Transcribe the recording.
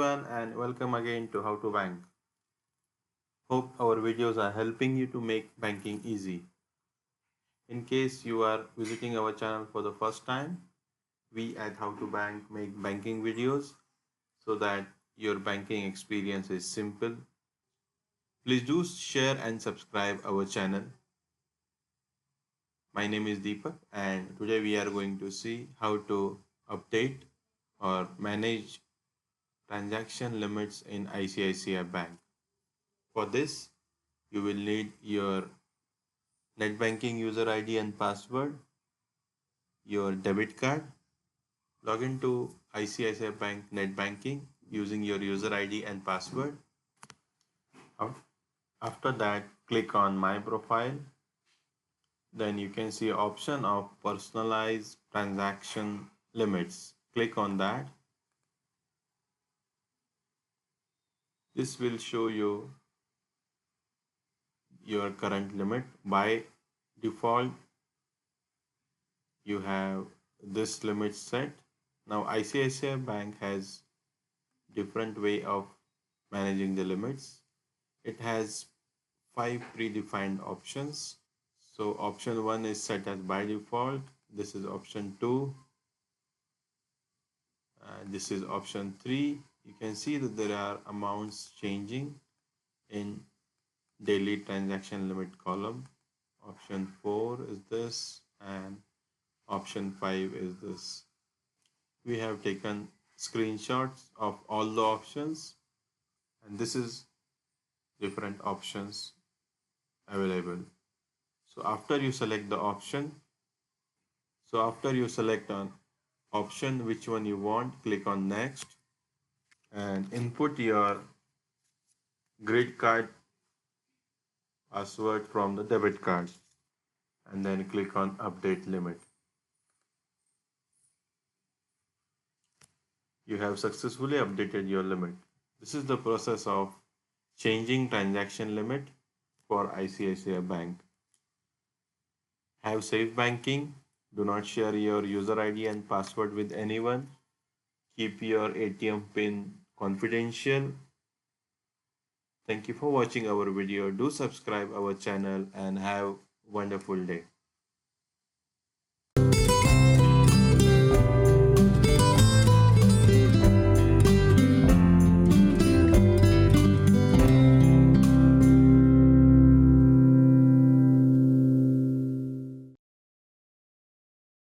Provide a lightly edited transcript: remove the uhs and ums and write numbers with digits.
everyone and welcome again to How to Bank. Hope our videos are helping you to make banking easy. In case you are visiting our channel for the first time, we at How to Bank make banking videos so that your banking experience is simple. Please do share and subscribe our channel. My name is Deepak and today we are going to see how to update or manage transaction limits in ICICI Bank. For this, you will need your net banking user ID and password, your debit card, log into ICICI Bank net banking using your user ID and password. After that, click on My Profile. Then you can see option of Personalized Transaction Limits. Click on that. This will show you your current limit. By default, you have this limit set. Now ICICI Bank has different way of managing the limits. It has 5 predefined options. So option 1 is set as by default. This is option 2. This is option 3. You can see that there are amounts changing in daily transaction limit column. Option 4 is this and option 5 is this. We have taken screenshots of all the options and this is different options available. So after you select the option, an option which one you want, click on next and input your grid card password from the debit card and then click on update limit. You have successfully updated your limit. This is the process of changing transaction limit for ICICI Bank. Have safe banking. Do not share your user ID and password with anyone. Keep your ATM PIN confidential. Thank you for watching our video. Do subscribe our channel and have a wonderful day.